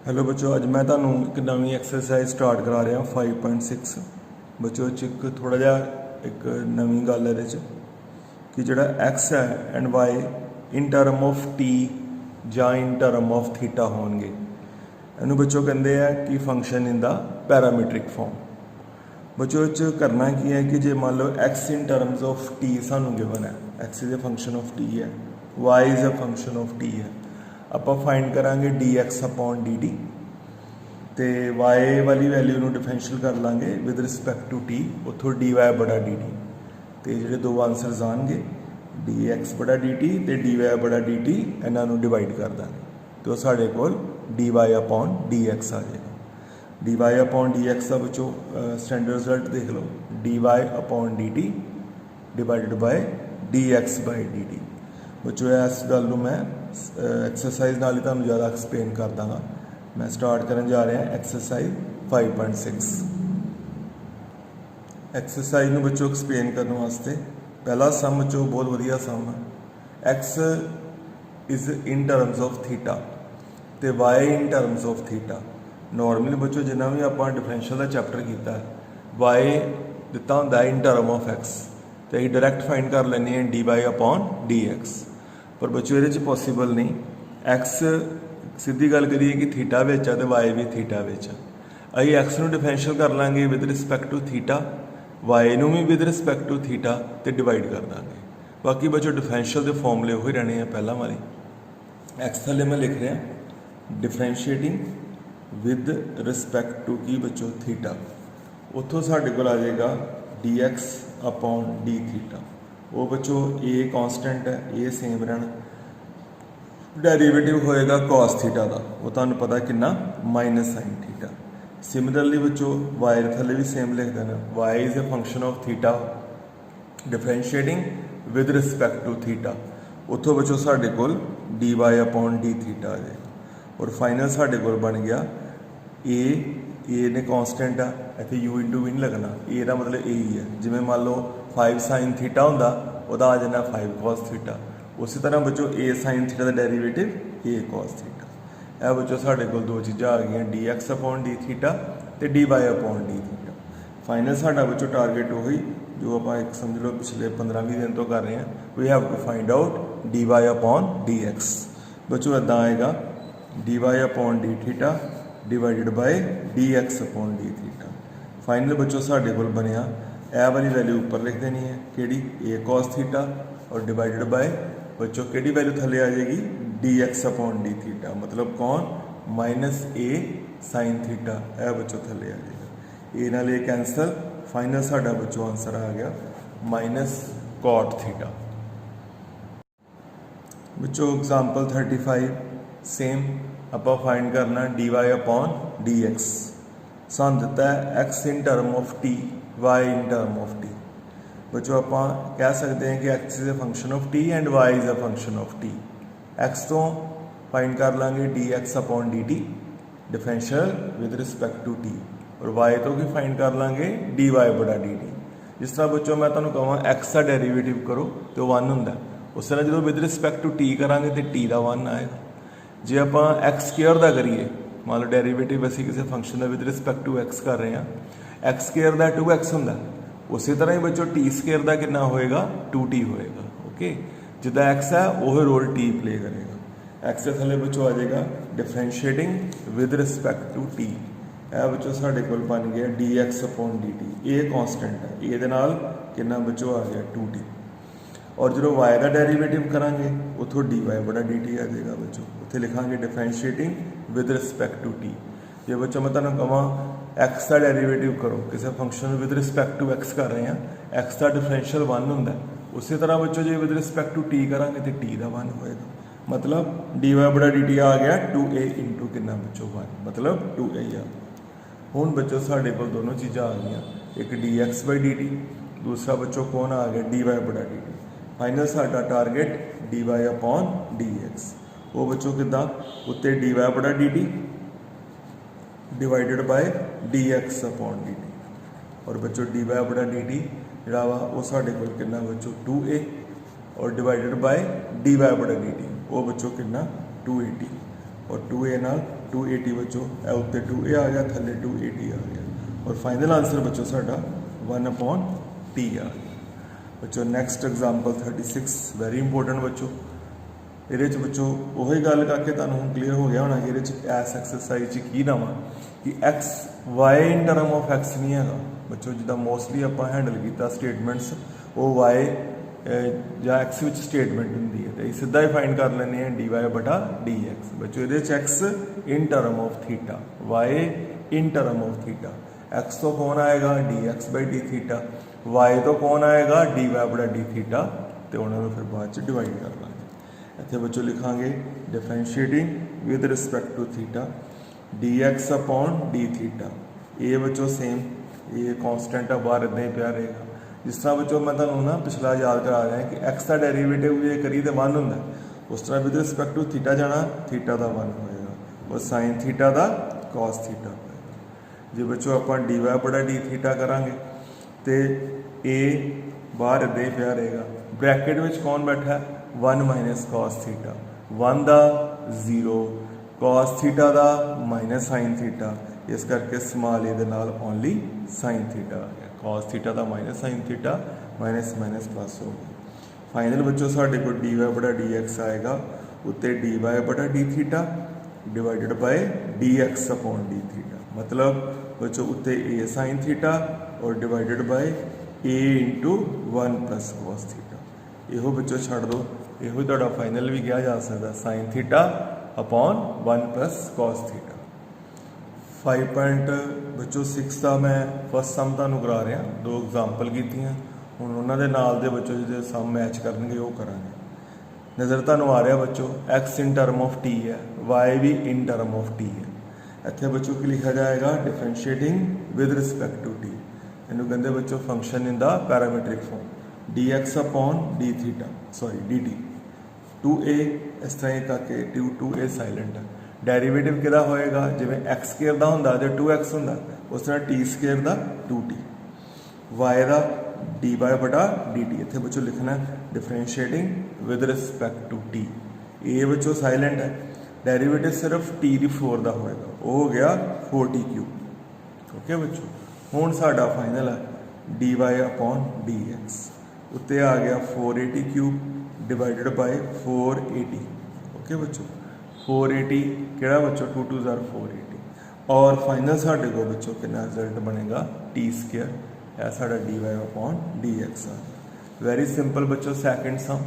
Hello बच्चों, अज मैं तुहानू एक नवी एक्सरसाइज स्टार्ट करा रहा 5.6 बच्चों एक थोड़ा जा एक नवी गल है कि जोड़ा एक्स है and y in term of t या इन टर्म ऑफ थीटा होंगे। इनू बच्चों कहते हैं कि function in the parametric form. बच्चों करना की है कि जे मान लो X in terms of T सानू गिवन है, X is a function of T है, Y is a function of T है, ਆਪਾਂ फाइंड करांगे D x upon D T तो वाई वाली वैल्यू में डिफरेंशियल कर लाँगे विद रिस्पैक्ट टू टी, उतों डी वाई बड़ा डी टी तो जोड़े दो आंसर आएंगे डी एक्स बड़ा डी टी तो डी वाई बड़ा डी टी इन्हों डिवाइड कर देंगे तो साढ़े को D Y upon D X आ जाएगा। D Y upon D X का बच्चों स्टैंडर्ड रिजल्ट देख लो, D Y upon D T divided by D X by D T. बच्चों इस गल मैं एक्सरसाइज नाल ही तुहानूं ज़्यादा एक्सप्लेन कर दांगा। मैं स्टार्ट करन जा रहा एक्सरसाइज 5.6। एक्सरसाइज नूं बच्चों एक्सप्लेन करने वास्ते पहला सम बच्चों बहुत वधिया सम है। X is in terms of theta तो Y in terms of theta. Normally बच्चों जिन्ना भी आप डिफरेंशियल का चैप्टर किया है, वाई दिता होंदा इन टर्म ऑफ एक्स तो अं डायरैक्ट फाइंड कर लें d Y upon D x, पर बच्चों ये पॉसीबल नहीं। एक्स सीधी गल करिए कि थीटा विच है तो वाई भी थीटा विच है। अं एक्स में डिफरेंशियल कर लाँगे with respect to theta, Y नूं भी विद रिस्पैक्ट टू थीटा तो डिवाइड कर देंगे। बाकी बच्चों डिफरेंशियल के फॉर्मूले वही रहने हैं पहला वाली। एक्स थले मैं लिख रहा डिफरेंशिएटिंग विद रिस्पैक्ट टू की बच्चों थीटा, उतों साढ़े को आ जाएगा D x upon D theta. वो बच्चों ए कॉन्सटेंट है, ए सेम रहना, डेरिवेटिव होएगा कॉस थीटा का, वो तुहानू पता कितना माइनस साइन थीटा। सिमिलरली बच्चों वाई थले भी सेम लिख देना, Y is a function of theta differentiating with respect to theta, उतों बच्चों साढ़े को D Y upon D theta आ जाएगा। और फाइनल साढ़े को बन गया ए ने कॉन्सटेंट आ, इतने यू इंटू भी नहीं लगना, ए का मतलब ए ही है। जिमें मान लो 5 साइन थीटा होंदा वह आ जाना 5 कॉस थीटा। उसी तरह बच्चों ए साइन थीटा का डेरीवेटिव ए कॉस थीटा। यह बच्चों साढ़े को दो चीज़ा आ गई D x upon D theta तो D Y upon D theta. Final साढ़ा बच्चों टारगेट वही जो आप एक समझ लो पिछले 15-20 दिन तो कर रहे हैं, we have to find out d Y upon D x. बच्चों इदा आएगा D Y upon D theta divided by D x upon D theta. Final बच्चों साढ़े को बनया ए वाली वैल्यू ऊपर लिख देनी है कि ए कॉस थीटा और डिवाइडेड बाय बच्चों कि वैल्यू थले आ जाएगी D x upon D theta, मतलब कौन माइनस ए साइन थीटा। यह बच्चों थले आ जाएगा, ए नाल ए कैंसल, फाइनल साडा बच्चों आंसर आ गया माइनस कॉट थीटा। बच्चों एग्जाम्पल 35 सेम आप फाइंड करना D Y upon D X. सान दिता है X in term of T, Y in term of T. बच्चों आप कह सकते हैं कि X is a function of T and Y is a function of T. X तो फाइंड कर लाँगे D x upon D T differential with respect to T, और वाई तो भी फाइंड कर लाँगे डी वाई बड़ा डी टी। जिस तरह बच्चों मैं तुम्हें कहा एक्स का डेरीवेटिव करो तो 1 होंगे, उस तरह जो विद रिस्पैक्ट टू टी करा तो टी का 1 आएगा। जे आप एक्स स्केयर का करिए, मान लो डेरीवेटिव असी किसी फंक्शन का विद रिस्पैक्ट टू एक्स कर रहे हैं, एक्स स्केयर का 2x होंगे, उसी तरह ही बच्चों टी स्केयर का कितना होएगा 2t होएगा। ओके, जिदा एक्स है वह रोल टी प्ले करेगा। एक्स के थले बच्चों आ जाएगा differentiating with respect to T. यह बच्चों साढ़े को बन गया D x upon D T, ए कॉन्सटेंट है, ए दे नाल कितना बच्चों आ गया 2t। और जो वाई का डेरीवेटिव करांगे उतों डी वाई बड़ा डी टी आ जाएगा। बच्चों उत्थे लिखांगे differentiating with respect to T. जे बच्चों मैं तुहानूं कहां एक्स का डेरीवेटिव करो किसी function with respect to X कर रहे हैं, एक्स का डिफरेंशियल 1 होंगे, उसी तरह बच्चों जो विद रिस्पैक्ट टू टी करांगे तो टी का 1 होएगा, मतलब डी वाई बड़ा डी टी आ गया 2a इंटू कितना बच्चों 1, मतलब 2a आ। हुण बच्चों साढ़े को दोनों चीज़ा आ गई, एक d x by d t, दूसरा बच्चों कौन आ गया डी वाई बड़ा डी टी। फाइनल साडा target d Y upon D x. वो बच्चों किदा उत्ते डी वाई बड़ा D T divided by D x upon D T, और बच्चों डी वाई बड़ा डी टी जोड़ा वा वो साढ़े को कितना बच्चों 2a और डिवाइडेड बाय डी वाई बड़ा डी टी, वो बच्चों कितना 280, और 2a नाल 280 बच्चों उत्ते 2a आ गया, थले 280 आ गया, और फाइनल आंसर बच्चों साडा 1/t आ गया। बच्चों नैक्सट एग्जाम्पल 36 वेरी इंपोर्टेंट बच्चों। ये बच्चों वही गल करके तुहानूं हुण क्लीयर हो गया होना कि इस एक्सरसाइज की नाम कि x y in term of x नहीं है बच्चों, जिदा मोस्टली आप हैंडल किया स्टेटमेंट्स वो वाई या एक्स विच स्टेटमेंट होंगी है, तो सीधा ही फाइंड कर लेने हैं डी वाई बटा डी एक्स। बच्चों ये X in term of theta, Y in term of theta, X तो कौन आएगा D x by D theta, Y तो कौन आएगा डी वाई बटा डी थीटा, तो उन्होंने फिर बाद डिवाइड कर लेंगे। इतने बच्चों लिखांगे differentiating with respect to theta D x upon D theta. ये बच्चों सेम ये कॉन्सटेंट है बाहर इदा ही पिया रहेगा। जिस तरह बच्चों मैं तुहानूं ना पिछला याद करा रहा है कि एक्स का डेरीवेटिव भी करी तो 1 होंदा, उस तरह विद रिस्पेक्ट टू थीटा जाना थीटा का 1 होएगा और साइन थीटा का कॉस थीटा होएगा। जो बच्चों आप डी वाई बड़ा डी थीटा करांगे तो ए बाहर इदा ही पिया रहेगा, ब्रैकेट में कौन बैठा है 1 माइनस कॉस थीटा, 1 का 0 कॉस थीटा का माइनस साइन थीटा, इस करके स्मॉल ए दे नाल ओनली साइन थीटा आ गया, कॉस थीटा का minus sine theta minus minus plus हो गया। फाइनल बच्चों साढ़े को डी वाई बटा डी एक्स आएगा, उत्ते डी वाई बटा D theta divided by D x upon D theta, मतलब बच्चों उत्ते ए साइन थीटा और डिवाइडेड बाय ए इंटू 1 प्लस कॉस थीटा। यो बच्चों छड़ दो, यो तो फाइनल भी किया जा सकता sine theta upon 1 plus cos theta. 5.6 का मैं फस्ट सम तुहानूं करा रहा, 2 एग्जाम्पल की हुण उन्होंने नाल दे बच्चों जो सम मैच करनगे वो करांगे। नज़र तुहानूं आ रहा बच्चों X in term of T है, वाई भी इन टर्म ऑफ टी है। इत्थे बच्चों की लिखा जाएगा differentiating with respect to T, इन्हूं कहंदे बच्चों function in the parametric form D x upon D theta sorry D T 2a इस तरह करके 2a साइलेंट है। डेरीवेटिव किहदा होएगा जिवें एक्स स्केयर दा हुंदा ते 2x हुंदा, उस तरह टी स्केयर दा 2t, वाई दा डी वाई बटा डी टी। इत्थे बच्चों लिखना है differentiating with respect to T, ए बच्चों साइलेंट है, डेरीवेटिव सिर्फ टी दी 4 दा होएगा, वो हो गया 4t क्यूब। ओके बच्चों हुण साडा फाइनल है d Y upon D x, उत्ते आ गया 480 क्यूब डिवाइडेड बाय 480। ओके बच्चों 480 केड़ा बच्चों 2 2 ज़ार 480, और फाइनल साढ़े को बच्चों कितना रिजल्ट बनेगा टी स्केयर, है साढ़ा D Y upon D X आ गया। वेरी सिंपल बच्चों second sum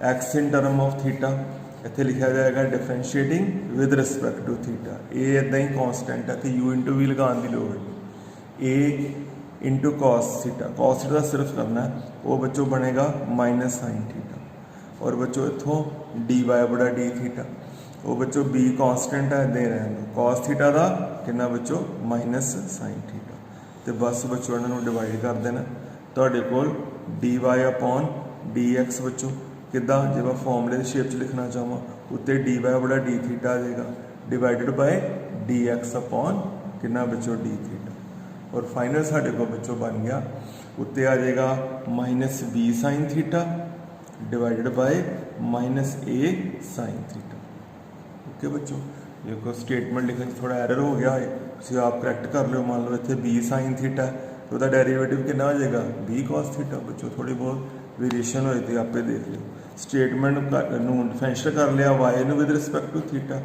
X in term of theta, इत्थे लिखा जाएगा differentiating with respect to theta, ए इदा ही कॉन्सटेंट है तो यू इंटू वी लगाने की लोड़ नहीं, ए इंटू कॉस थीटा का सिर्फ करना है, वो बच्चों बनेगा माइनस साइन थीटा, और बच्चों इतों डी वाई बड़ा डी थीटा, वो बच्चों बी कॉन्सटेंट है दे रहे हैं कॉस थीटा का कितना बच्चों माइनस साइन थीटा, तो बस बच्चों इन्होंने डिवाइड कर देना तुहाडे कोल D Y upon D x बच्चों किदा जे मैं फॉर्मूले शेप च लिखना चाहवा उत्ते डी वाई बड़ा डी थीटा आ जाएगा divided by D x upon कितना बच्चों डी थीटा, और फाइनल साढ़े को बच्चों बन गया उत्ते आ जाएगा minus b sine theta divided by minus a sine theta. Okay बच्चों देखो स्टेटमेंट लिखने थोड़ा एरर हो गया है, तुम आप करैक्ट कर लो, मान लो इतने बी साइन थीटा तो वह डेरीवेटिव कितना हो जाएगा बी कॉस थीटा। बच्चों थोड़ी बहुत वेरिएशन होई थी आपे देख लो, स्टेटमेंट डिफरेंशिएट कर लिया y with respect to theta,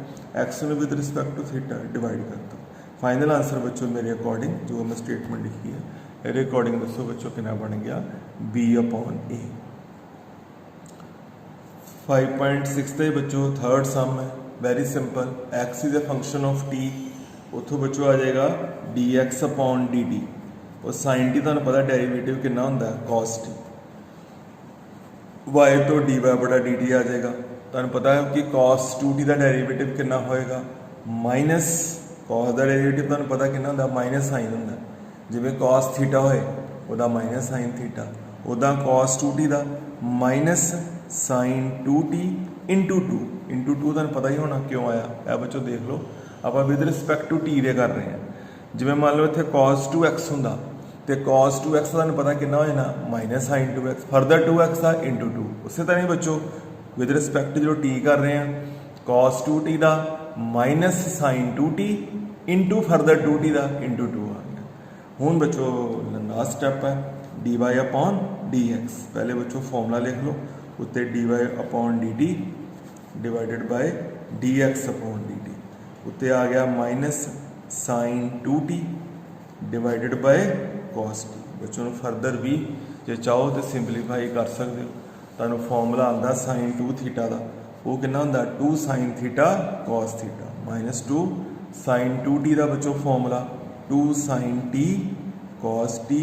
x with respect to theta divide करता। फाइनल आंसर बच्चों मेरे अकॉर्डिंग जो मैं स्टेटमेंट लिखी है मेरे अकॉर्डिंग दसो बच्चों कितना बन गया बी अपॉन ए। 5.6 का ही बच्चों थर्ड सम है, very simple X is a function of T, उतों बच्चों आ जाएगा D x upon D T, और साइन टी तुहानूं पता डेरीवेटिव कितना होंदा है कॉस टी, वाई तो डी वाई बटा डी टी आ जाएगा। तुहानूं पता है कि कॉस 2t का डेरीवेटिव कितना होएगा माइनस कॉस का डेरीवेटिव तुहानूं पता कितना होंदा माइनस साइन होंदा, जिवें कॉस थीटा होए उहदा माइनस साइन थीटा, उहदा कॉस 2t का माइनस साइन 2t इंटू 2 तुहानूं पता ही होना क्यों आया है बच्चों देख लो, आप विद रिस्पेक्ट टू टी दे कर रहे हैं, जिवें मान लो इत्थे cos 2x हुंदा तो cos 2x तुहानूं पता कितना हो जाना minus sign 2x further 2x का इंटू 2, उस तरह ही बच्चों विद रिस्पेक्ट जो टी कर रहे हैं cos 2t का minus sine 2t into further 2t का इंटू 2 आ गया। हूँ बच्चों लास्ट स्टैप है d Y upon D x. पहले बच्चों फॉर्मूला लिख लो, उत्ते D Y upon D T divided by D x upon D t, उत्ते आ गया minus sine 2t divided by cos t. बच्चों फरदर भी जो चाहो तो सिंपलीफाई कर सकते हो। तुहानू फॉर्मूला आंदा साइन 2 थीटा का, वो कितना होंदा 2 sine theta cos theta minus 2 sine 2t का बच्चों formula 2 sine t cos t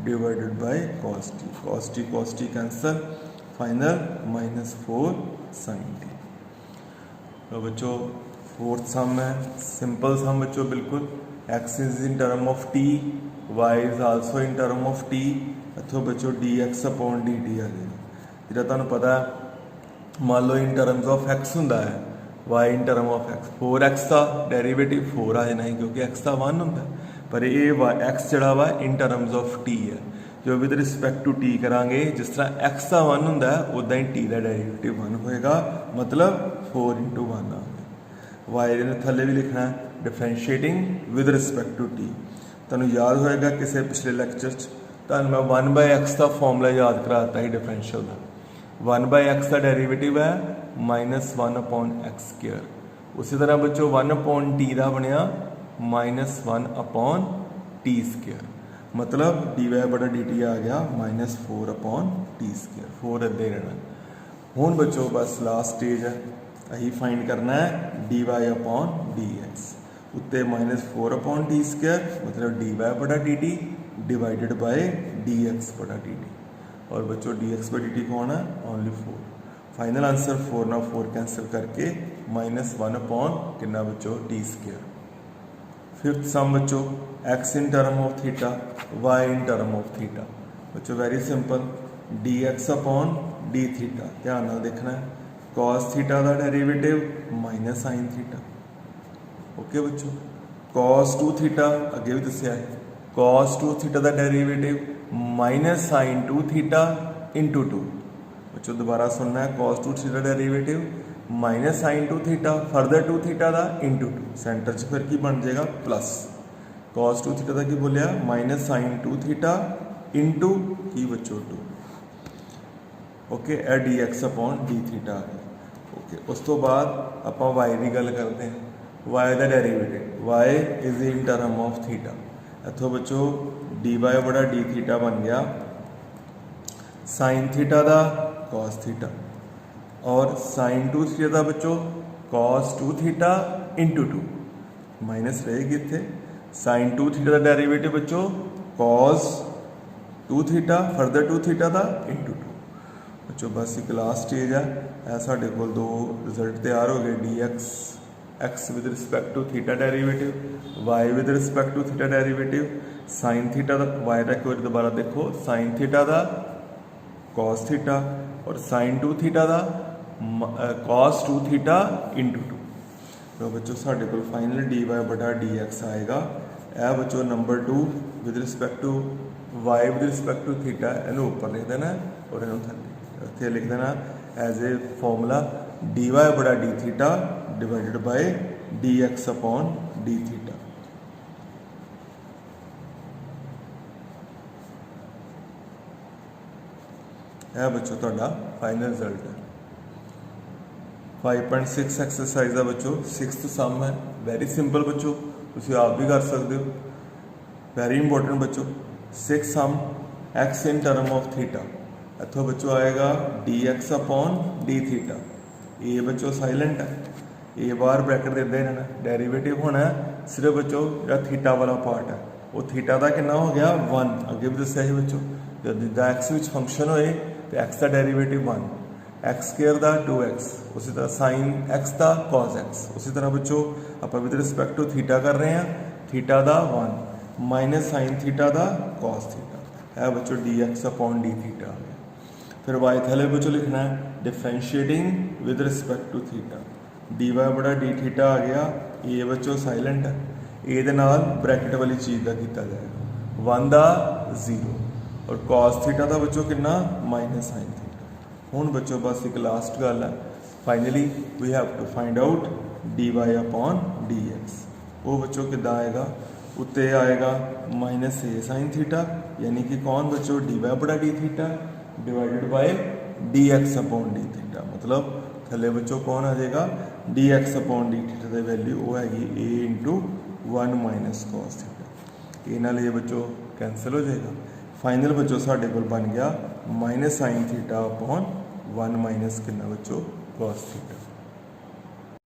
divided by cos t cancel, final minus 4 sine t। तो बच्चों फोर्थ सम है, सिंपल सम बच्चों बिल्कुल। x is in term of t, y is also in term of t, इतों बच्चों dx upon dt आ जाएगा। जो तुहानू पता है मान लो इन टर्म्स ऑफ x हुंदा है, y in term of x, 4x का डेरीवेटिव 4 आ जाना है क्योंकि x का 1 हुंदा है, पर ये x जड़ा वा इन टर्म्स ऑफ t है। जो विद रिस्पैक्ट टू t करांगे, जिस तरह x का 1 हुंदा है उदा ही t का डेरीवेटिव 1 होएगा, मतलब 4 इंटू 1 आ गया। वाई ने थले भी लिखना है differentiating with respect to t. तुहानू याद होएगा किसी पिछले लैक्चर तुहानू मैं 1/x का फॉर्मूला याद कराता ही डिफरेंशियल का। 1/x का डेरीवेटिव है माइनस 1 अपॉन एक्स स्क्वेयर। उसी तरह बच्चों 1 अपॉन टी का बनया माइनस 1 अपॉन टी स्क्वेयर, मतलब डी वाई बटा डी टी आ गया माइनस 4 अपॉन टी स्क्वेयर। 4 इदा ही रहना। हूँ बच्चों बस लास्ट स्टेज है, अही फाइंड करना है d Y upon D x, उत्ते माइनस 4 अपॉन टी स्क्वेयर मतलब डी वाई बटा D T divided by D x बटा डी टी। और बच्चों D x by d t कौन है, ओनली 4। फाइनल आंसर 4 ना 4 कैंसिल करके माइनस 1 अपॉन कितना बच्चों टी स्क्वेयर। फिफ्थ सम बच्चों X in term of theta, Y in term of theta. बच्चों very simple, D x upon D theta, ध्यान नाल देखना है कॉस थीटा का derivative minus sine theta. Okay बच्चों, कॉस 2 थीटा अगे भी दसिया है, कॉस 2 थीटा का derivative minus sine 2 theta into 2। बच्चों दोबारा सुनना है, cos 2 theta derivative minus sine 2 theta further 2 theta का इंटू 2, सेंटर च फिर की बन जाएगा प्लस। कॉस 2 थीटा का की बोलिया माइनस साइन 2 थीटा इंटू की बच्चों 2। ओके ए D x upon D theta आ गया। ओके उस तो बाद आप वाई की गल करते हैं, वाई का derivative Y is in term of theta. इतों बच्चों डी वाई बड़ा डी थीटा बन गया साइन थीटा का कॉस थीटा, और साइन 2 थीटा का बच्चों कॉस 2 थीटा इंटू 2, माइनस रहेगी इतने साइन 2 थीटा का डेरीवेटिव बच्चों कॉस 2 थीटा फरदर 2 थीटा का इंटू 2। बच्चों बस एक लास्ट स्टेज है, साढ़े को 2 रिजल्ट तैयार हो गए, d x x with respect to theta derivative, y with respect to theta derivative, sine theta का वाई का एक बार दोबारा देखो साइन थीटा का कॉस थीटा और साइन 2 थीटा का कॉस 2 थीटा इंटू 2। तो बच्चों साढ़े को फाइनल डी वाई बटा डी एक्स आएगा। यह बच्चों number 2 with respect to y with respect to theta, इन्हों उपर लिख देना और इन्हों थले इतने लिख देना as a formula D Y बटा D theta divided by D x upon D theta. यह बच्चों तुहाडा फाइनल रिजल्ट है। 5.6 एक्सरसाइज है बच्चों, 6th सम है, वेरी सिंपल बच्चों, तुम आप भी कर सकते हो। वेरी इंपॉर्टेंट बच्चों, 6th sum X in term of theta. इतों बच्चों आएगा D x upon D theta, ये बच्चों साइलेंट है, ये बाहर ब्रैकेट दे देना, डेरीवेटिव होना है सिर्फ बच्चों जो थीटा वाला पार्ट है, वो थीटा का कितना हो गया 1। अगे भी दसिया है बच्चों जब जिदा एक्स विच फंक्शन होए तो एक्स का डेरीवेटिव 1, एक्स स्केयर का 2x, उसी तरह साइन एक्स का कॉस एक्स। उसी तरह बच्चों आप विद रिस्पैक्ट टू थीटा कर रहे हैं, थीटा का 1 माइनस साइन थीटा का कॉस थीटा, है बच्चों D x upon D theta आ गया। फिर वाई थले बच्चों लिखना है differentiating with respect to theta, D Y बड़ा डी थीटा आ गया, ये बच्चों साइलेंट है, ये ब्रैकेट वाली चीज़ का किया जाएगा 1 का 0 और कॉस थीटा का बच्चों कितना माइनस साइन थीटा। हूँ बच्चों बस एक लास्ट गल है, finally we have to find out d Y upon D x. वो बच्चों कितना आएगा, उत्ते आएगा माइनस ए साइन थीटा, यानी कि कौन बच्चों डी वाई बड़ा D theta divided by D x upon D theta. मतलब थले बच्चों कौन आ जाएगा, D x upon D theta की वैल्यू वो हैगी ए इंटू 1 माइनस कॉस थीटा। ये नाल ये बच्चों कैंसिल हो जाएगा। फाइनल बच्चों साढ़े को बन गया minus sine theta upon 1 minus कितना बच्चों कॉस थीटा।